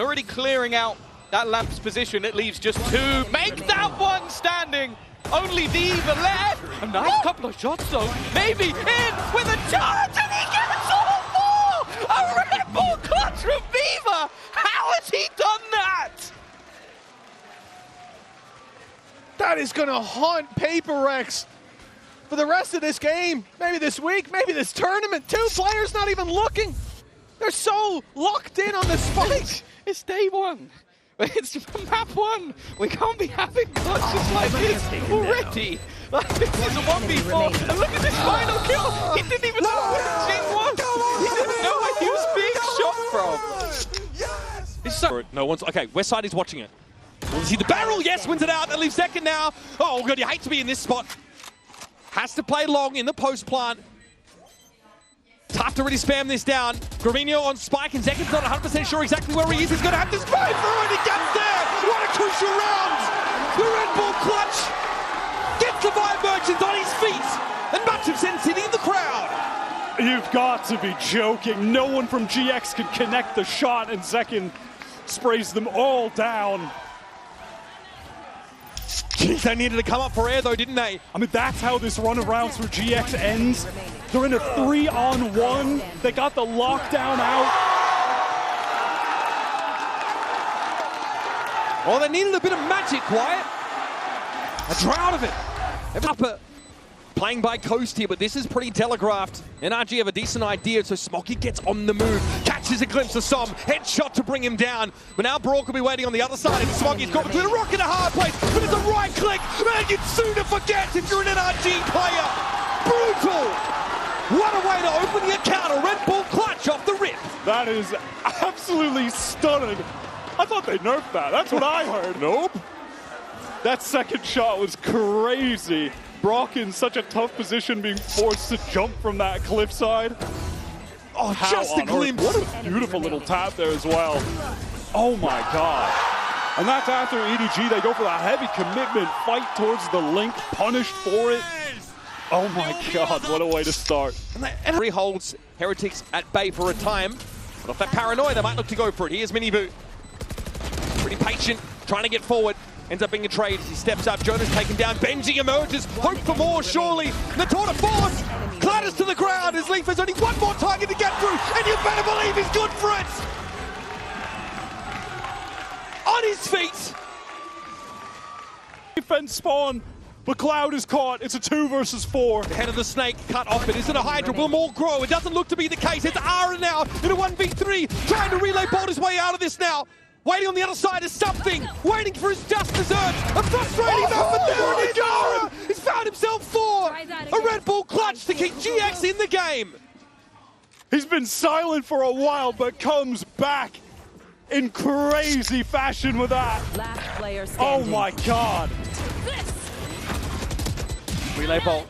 Already clearing out that Lamp's position, it leaves just two. Make that one standing! Only Viva left! A nice couple of shots though. Maybe in with a charge and he gets all four! A Red Bull clutch from Viva! How has he done that? That is gonna haunt Paper Rex for the rest of this game. Maybe this week, maybe this tournament. Two players not even looking. They're so locked in on this fight. It's day one. It's map one. We can't be having clutches like this already. Like, this is a 1v4. And look at this final kill. He didn't even know where the team was. He didn't know where he was being shot from. It's so no one's okay. West side is watching it. Will see the barrel? Yes, wins it out. That leaves second now. Oh god, you hate to be in this spot. Has to play long in the post plant. Tough to really spam this down. Gravino on spike, and Zekin's not 100% sure exactly where he is. He's going to have to spray through, and he gets there! What a crucial round! The Red Bull clutch gets the Vibe Merchant on his feet, and much of Sin City in the crowd. You've got to be joking. No one from GX can connect the shot, and Zekin sprays them all down. Jeez, they needed to come up for air though, didn't they? I mean, that's how this run of rounds for GX ends. They're in a 3-on-1. They got the lockdown out. Oh, they needed a bit of magic, Quiet. A drought of it. Upper playing by Coast here, but this is pretty telegraphed. NRG have a decent idea, so Smoggy gets on the move, catches a glimpse of Som, headshot to bring him down. But now Brock will be waiting on the other side, and Smoggy's got between a rock and a hard place, but it's a right click, and you'd sooner forget if you're an NRG player. Brutal! What a way to open the account, a Red Bull clutch off the rip. That is absolutely stunning. I thought they nerfed that. That's what I heard. Nope. That second shot was crazy. Brock in such a tough position, being forced to jump from that cliffside. Oh, just a glimpse. What a beautiful little tap there as well. Oh my god. And that's after EDG, they go for the heavy commitment, fight towards the link, punished for it. Oh my god, what a way to start. And he holds Heretics at bay for a time. But off that paranoia, they might look to go for it. Here's Miniboo. Pretty patient, trying to get forward. Ends up being a trade as he steps up. Jonah's taken down. Benji emerges. Hope for more, surely. The tour de force clatters to the ground as Leaf has only one more target to get through. And you better believe he's good for it. On his feet. Defense spawn. But Cloud is caught. It's a 2 versus 4. The head of the snake cut off. It isn't a Hydra. Will more grow? It doesn't look to be the case. It's Aaron now in a 1v3. Trying to relay bolt his way out of this now. Waiting on the other side is something. Waiting for his just desserts. A frustrating moment there. And Aaron has found himself 4. A Red Bull clutch to keep GX in the game. He's been silent for a while, but comes back in crazy fashion with that. Last player Oh standing. my god. Relay bolt.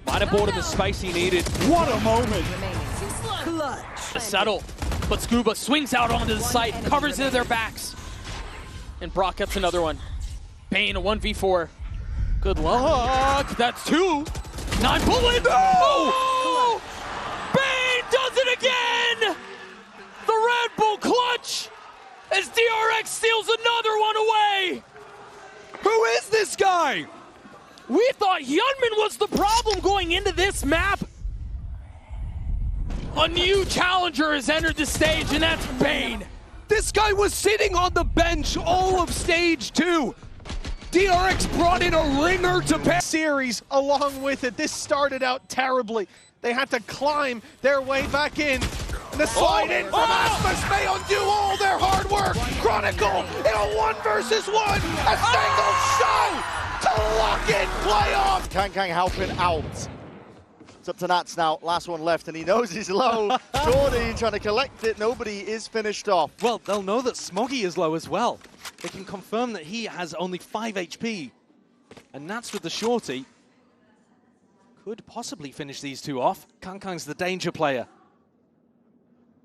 Might have bought him the space he needed. What a moment. Settle, but Scuba swings out onto the site, covers into their backs. And Brock gets another one. Bane, a 1v4. Good luck, that's 2. 9 bullet, oh! Bane does it again! The Red Bull clutch as DRX steals another one away! Who is this guy? We thought Hyunmin was the problem going into this map. A new challenger has entered the stage, and that's Bane. This guy was sitting on the bench all of stage 2. DRX brought in a ringer to pass series along with it. This started out terribly. They had to climb their way back in. And the slide in from Asmus may undo all their hard work. Chronicle in a 1 versus 1. A single show to lock in playoff. Kang helping out. It's up to Nats now, last one left, and he knows he's low. Jordy trying to collect it, nobody is finished off. Well, they'll know that Smoggy is low as well. They can confirm that he has only 5 HP. And Nats with the shorty could possibly finish these two off. Kang's the danger player.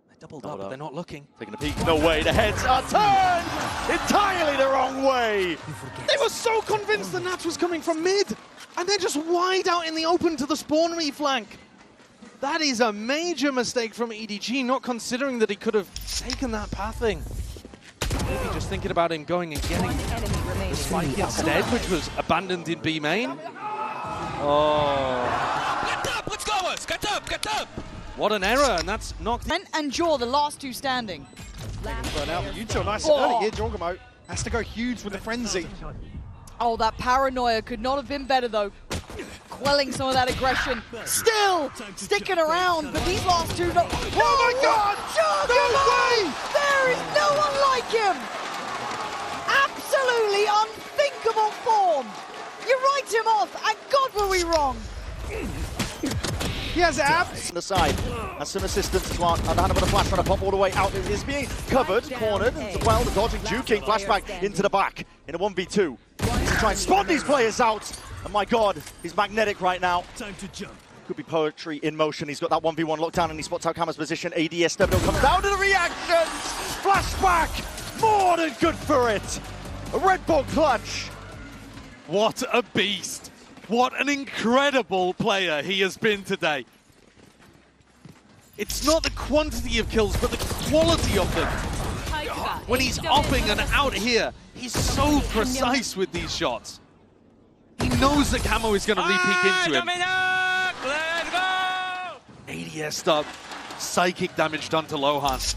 They doubled up, but they're not looking. Taking a peek, no way, the heads are turned entirely the wrong way. They were so convinced the Nats was coming from mid, and they're just wide out in the open to the spawn flank. That is a major mistake from EDG, not considering that he could have taken that pathing. Maybe just thinking about him going and getting the spike instead, which was abandoned in B main. Oh. Get up! Let's go, us! Get up! Get up! What an error, and that's knocked in. And Jaw, the last two standing. Burn out. Yuto, nice early here. Jorgamo has to go huge with the frenzy. Oh, that paranoia could not have been better, though. Quelling some of that aggression. Still sticking around, but these last two... Oh my God! No way! There is no one like him! Absolutely unthinkable form! You write him off, and God were we wrong! He has abs. On the side, has some assistance as well. And Hannah with a flash trying to pop all the way out. It is being covered, cornered as well. The dodging, juking, flashback into the back in a 1v2. He's to try and spot these players out. And my God, he's magnetic right now. Time to jump. Could be poetry in motion. He's got that 1v1 lockdown and he spots out Camera's position. ADS Devil comes down to the reactions. Flashback, more than good for it. A Red Bull clutch. What a beast. What an incredible player he has been today. It's not the quantity of kills, but the quality of them. When he's upping and out here, he's so precise with these shots. He knows that Camo is going to re-peek into him. Let's go! ADS up, psychic damage done to Lohan.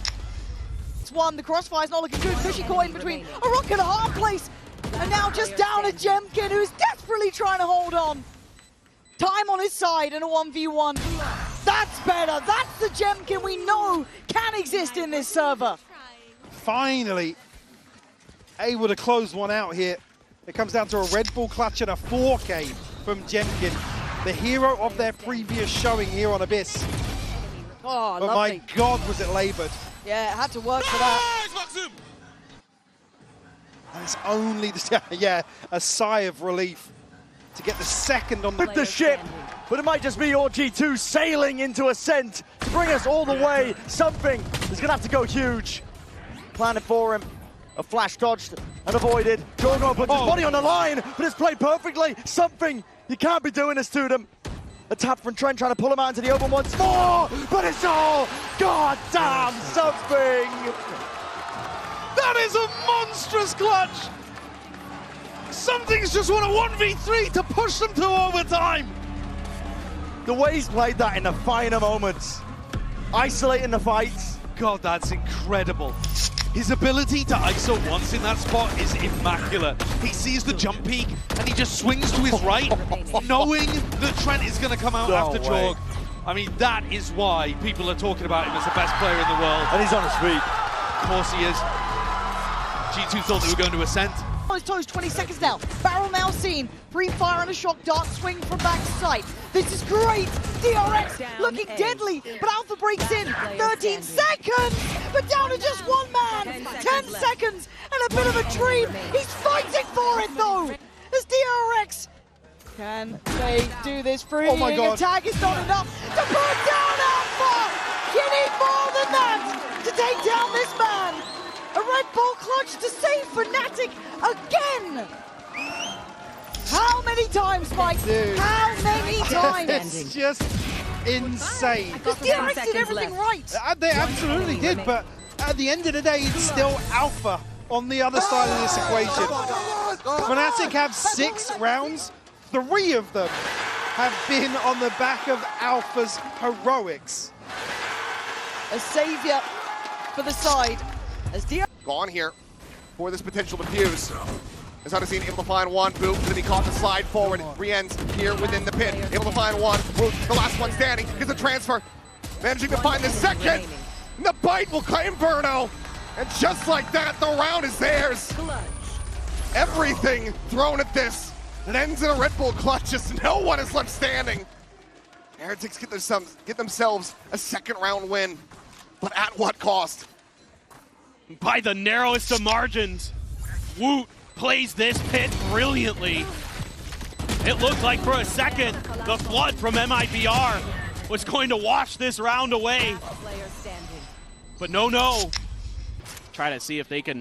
It's one, the crossfire's not looking good. Pushy caught in between a rock and a hard place. And now just down a Jemkin who's desperately trying to hold on. Time on his side and a 1v1. That's better. That's the Jemkin we know can exist in this server. Finally able to close one out here. It comes down to a Red Bull clutch and a 4K from Jemkin, the hero of their previous showing here on Abyss. Oh, But lovely. my God, was it laboured. Yeah, it had to work for that. And it's only, yeah, a sigh of relief to get the second on With the ship, but it might just be your G2 sailing into Ascent to bring us all the way. Something is going to have to go huge. Planning for him. A flash dodged and avoided. Jorgo puts his body on the line, but it's played perfectly. Something, you can't be doing this to them. A tap from Trent trying to pull him out into the open once more, but it's all goddamn something. That is a monstrous clutch! Something's just won a 1v3 to push them to overtime! The way he's played that in the finer moments, isolating the fights. God, that's incredible. His ability to ISO once in that spot is immaculate. He sees the jump peak and he just swings to his right, knowing that Trent is going to come out after Jorg. I mean, that is why people are talking about him as the best player in the world. And he's on his feet. Of course he is. G2 thought they were going to Ascent. On his toes, 20 seconds now. Barrel now seen. Pre-fire and a shock dart swing from back sight. This is great. DRX looking deadly, but Alpha breaks in. 13 seconds, but down to just one man. 10 seconds and a bit of a dream. He's fighting for it though. As DRX, can they do this free? Oh my God. Attack is not enough to put down Alpha. You need more than that to take down this man. A Red Bull clutch to save Fnatic again! How many times, Mike? Dude. How many times? It's just insane. Because DRX did everything right. They absolutely did, but at the end of the day, it's still Alpha on the other side of this equation. Fnatic have 6 rounds. 3 of them have been on the back of Alpha's heroics. A savior for the side. As DRX Gone here for this potential defuse. As Unseen able to find one, Boot gonna be caught to slide forward. Re-ends here within the pit, able to find one. Boot, the last one standing, gets a transfer. Managing to find the second. And the bite will claim Verno. And just like that, the round is theirs. Everything thrown at this. It ends in a Red Bull clutch, just no one is left standing. Heretics get themselves a second round win. But at what cost? By the narrowest of margins, Woot plays this pit brilliantly. It looked like for a second, the flood from MIBR was going to wash this round away. But no. Try to see if they can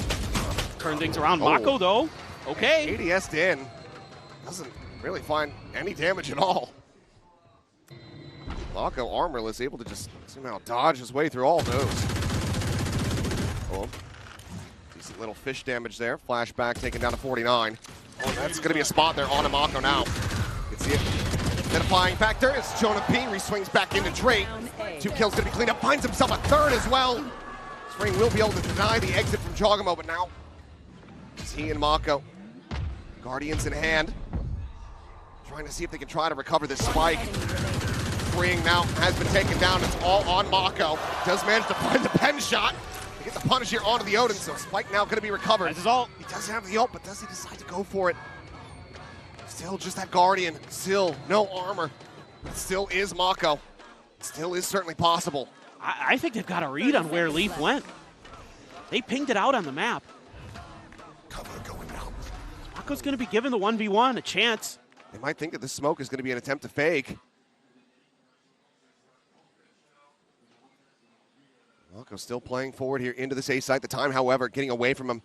turn things around. Mako though, okay. ADS in. Doesn't really find any damage at all. Mako armorless, able to just somehow dodge his way through all those. Oh, decent Little fish damage there. Flashback taken down to 49. Oh, that's going to be a spot there on Amako now. You can see it. Identifying factor is Jonah P. Re-swings back into Drake. 2 kills going to be cleaned up. Finds himself a 3rd as well. Spring will be able to deny the exit from Jogamo, but now it's he and Mako. Guardians in hand. Trying to see if they can try to recover this spike. Freeing now has been taken down. It's all on Mako. Does manage to find the pen shot. He gets a punish here onto the Odin, so spike now going to be recovered. That's his ult. He doesn't have the ult, but does he decide to go for it? Still just that Guardian. Still no armor. It still is Mako. It still is certainly possible. I think they've got a read on where Leaf went. They pinged it out on the map. Cover going out. Mako's going to be given the 1v1 a chance. They might think that this smoke is going to be an attempt to fake. Mako still playing forward here into this A site. The time, however, getting away from him.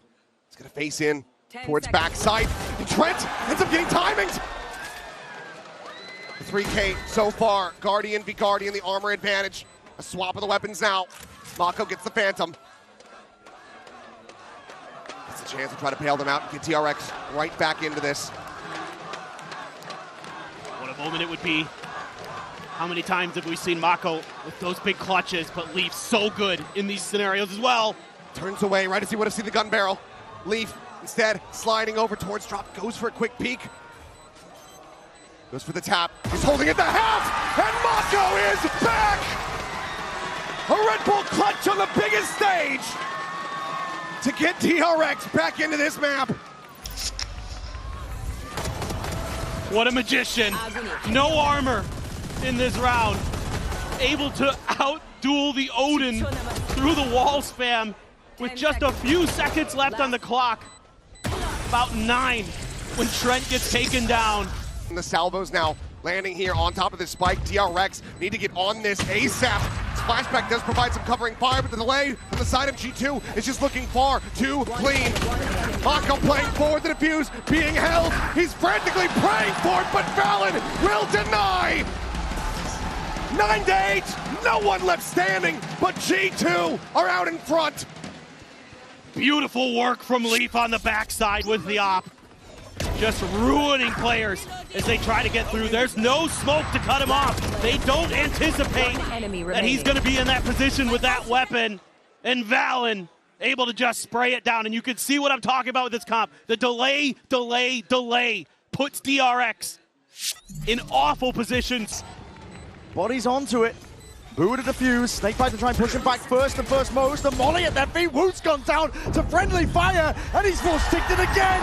He's going to face in towards backside. And Trent ends up getting timings. The 3K so far. Guardian v Guardian, the armor advantage. A swap of the weapons now. Mako gets the Phantom. Gets a chance to try to bail them out and get TRX right back into this. What a moment it would be. How many times have we seen Mako with those big clutches, but Leaf so good in these scenarios as well. Turns away right as he would have seen the gun barrel. Leaf instead sliding over towards drop, goes for a quick peek. Goes for the tap. He's holding it the half, and Mako is back! A Red Bull clutch on the biggest stage to get DRX back into this map. What a magician. No armor in this round. Able to out-duel the Odin through the wall spam with just a few seconds left on the clock. About 9 when Trent gets taken down. And the salvos now landing here on top of this spike. DRX need to get on this ASAP. Flashback does provide some covering fire, but the delay from the side of G2 is just looking far too clean. Mako playing forward, the defuse being held. He's frantically praying for it, but Valen will deny. 9 to 8, no one left standing, but G2 are out in front. Beautiful work from Leaf on the backside with the op. Just ruining players as they try to get through. There's no smoke to cut him off. They don't anticipate that he's going to be in that position with that weapon. And Valen able to just spray it down. And you can see what I'm talking about with this comp. The delay puts DRX in awful positions. Bodies onto it. Boo to defuse. Snakebite to try and push him back first and first most. The molly at their feet. Woot's gone down to friendly fire. And he's force-ticked it again.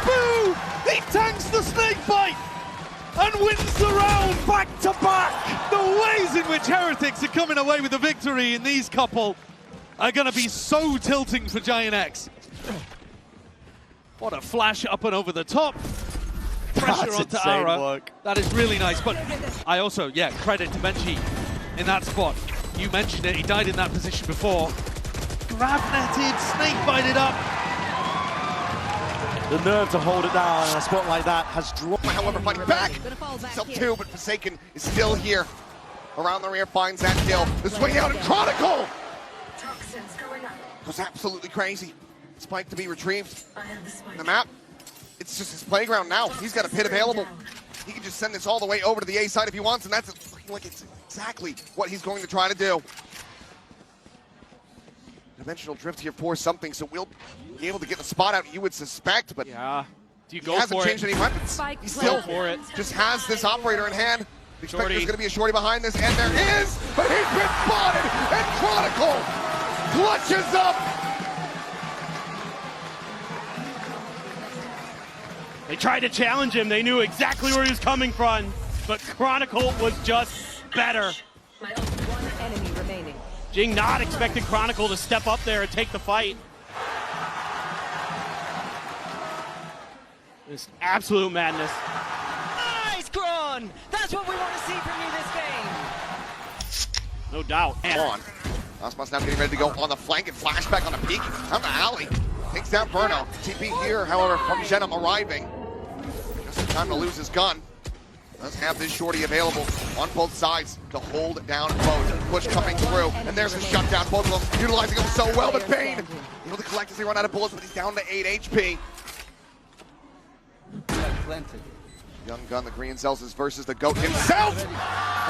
Boo! He tanks the Snakebite and wins the round back to back. The ways in which Heretics are coming away with the victory in these couple are going to be so tilting for Giant X. What a flash up and over the top. Pressure onto Ara. That is really nice. But I also, credit to Menchie in that spot. You mentioned it. He died in that position before. Grab netted, Snakebited up. The nerve to hold it down in a spot like that has drawn. However, fighting back. Self 2, but Forsaken is still here. Around the rear, finds that kill. The swing out and Chronicle goes absolutely crazy. Spike to be retrieved. The map, it's just his playground now. He's got a pit available. He can just send this all the way over to the A side if he wants, and that's looking like it's exactly what he's going to try to do. Dimensional drift here for something, so we'll be able to get the spot out, you would suspect, but yeah. Do you go he hasn't for changed any weapons. He still for it. Just has this operator in hand. We expect Shorty. there's going to be a shorty behind this, and there is, but he's been spotted, and Chronicle clutches up. They tried to challenge him. They knew exactly where he was coming from, but Chronicle was just better. One enemy remaining. Jing not expecting Chronicle to step up there and take the fight. It's absolute madness. Nice, Kron! That's what we want to see from you this game. No doubt. On. Osmos now getting ready to go on the flank and flashback on a peek. Down the alley. Takes down Burno. TP here, however, from Zenom arriving. Just in time to lose his gun. Does have this shorty available on both sides to hold down both. Push coming through, and there's the shutdown. Both of them utilizing him so well, but Bane Able to collect as they run out of bullets, but he's down to 8 HP. Young Gun, the Green Celsius versus the GOAT himself!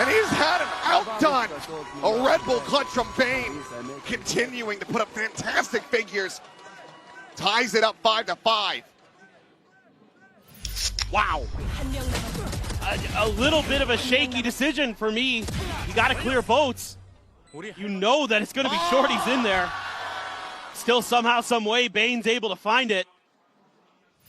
And he's had him outdone! A Red Bull clutch from Bane, continuing to put up fantastic figures. Ties it up 5-5. Wow. A little bit of a shaky decision for me. You got to clear boats. You know that it's going to be shorties in there. Still somehow, some way, Bane's able to find it.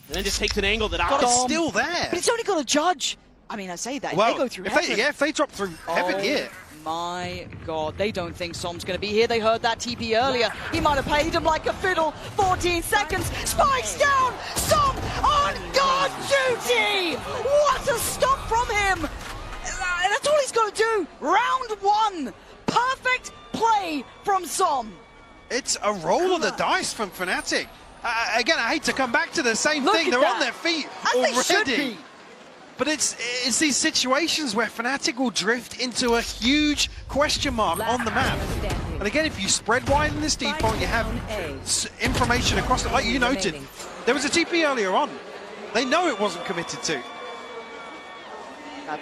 And then just takes an angle that It's still there. But it's only got a judge. I mean, I say that. Well, if they go through if heaven. if they drop through heaven here. My God, they don't think Som's going to be here. They heard that TP earlier. He might have paid him like a fiddle. 14 seconds. Spikes down. Som on guard duty. What a stop from him. That's all he's got to do. Round one. Perfect play from Som. It's a roll of the dice from Fnatic. Again, I hate to come back to the same thing. They're on their feet already. But it's these situations where Fnatic will drift into a huge question mark on the map. And again, if you spread wide in this default, you have information across it, like you noted. There was a TP earlier on. They know it wasn't committed to.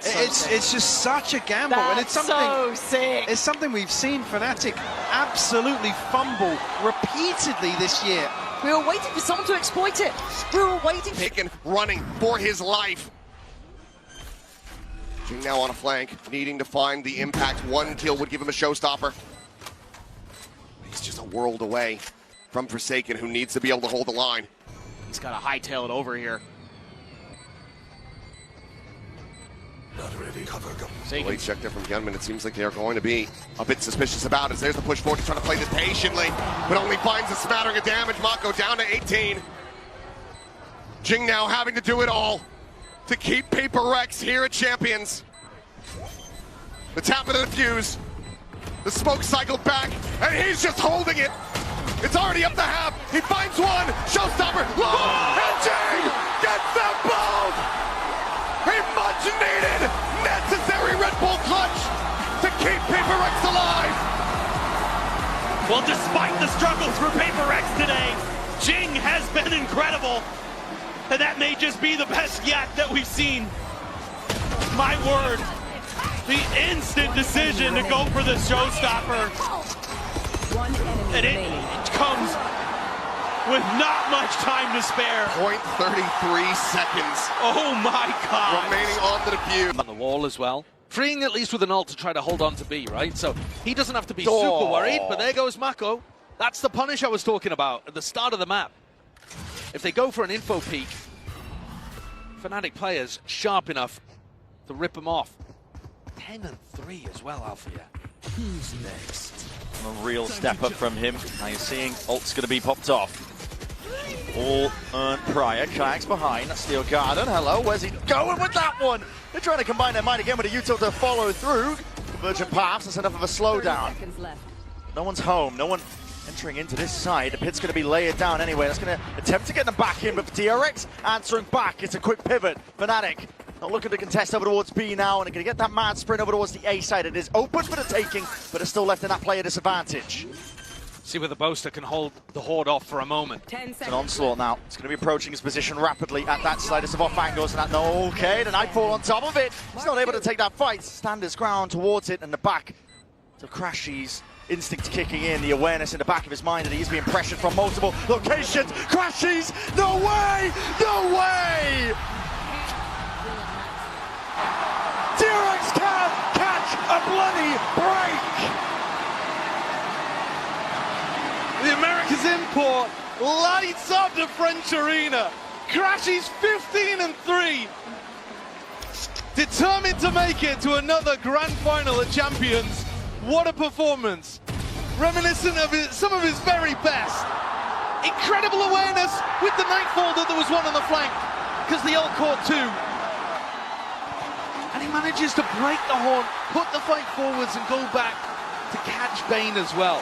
It's just such a gamble, and it's something so sick. It's something we've seen Fnatic absolutely fumble repeatedly this year. We were waiting for someone to exploit it. We were waiting. Taken, running for his life. Jing now on a flank, needing to find the impact. One kill would give him a showstopper. He's just a world away from Forsaken, who needs to be able to hold the line. He's got to hightail it over here. Late check there from Gunman. It seems like they are going to be a bit suspicious about it. There's the push forward. He's trying to play this patiently, but only finds a smattering of damage. Mako down to 18. Jing now having to do it all to keep Paper Rex here at Champions. The tap of the fuse. The smoke cycled back, and he's just holding it. It's already up to half. He finds one. Showstopper. And Jing gets them both. A much-needed, necessary Red Bull clutch to keep Paper Rex alive. Well, despite the struggles for Paper Rex today, Jing has been incredible. And that may just be the best yet that we've seen. My word, the instant decision to go for the showstopper. And it comes with not much time to spare. 0.33 seconds. Oh my God. Remaining on the defuse. On the wall as well. Freeing at least with an ult to try to hold on to B, right? So he doesn't have to be super worried, but there goes Mako. That's the punish I was talking about at the start of the map. If they go for an info peek, Fnatic players sharp enough to rip them off. 10 and 3 as well, Althea. Who's next? A real step up from him. Now you're seeing ult's going to be popped off. All earned prior. Kayak's behind. That's Steel Garden. Hello, where's he going with that one? They're trying to combine their mind again with a util to follow through. Convergent paths, that's enough of a slowdown. No one's home. No one entering into this side. The pit's going to be layered down anyway. That's going to attempt to get them back in, but for DRX answering back. It's a quick pivot. Fnatic not looking to contest over towards B now, and they're going to get that mad sprint over towards the A side. It is open for the taking, but it's still left in that player disadvantage. See whether Boaster can hold the Horde off for a moment. It's an onslaught now. It's going to be approaching his position rapidly at that side. It's off angles, and that, no, okay, the Nightfall on top of it. He's not able to take that fight. Stand his ground towards it, and the back to Crashy's instinct kicking in, the awareness in the back of his mind that he's being pressured from multiple locations. Crashies, no way, no way! DRX can catch a bloody break! The America's import lights up the French arena. Crashies 15 and 3. Determined to make it to another grand final at Champions. What a performance. Reminiscent of some of his very best. Incredible awareness with the Nightfall that there was one on the flank, because the ult caught two. And he manages to break the horn, put the fight forwards and go back to catch Bane as well.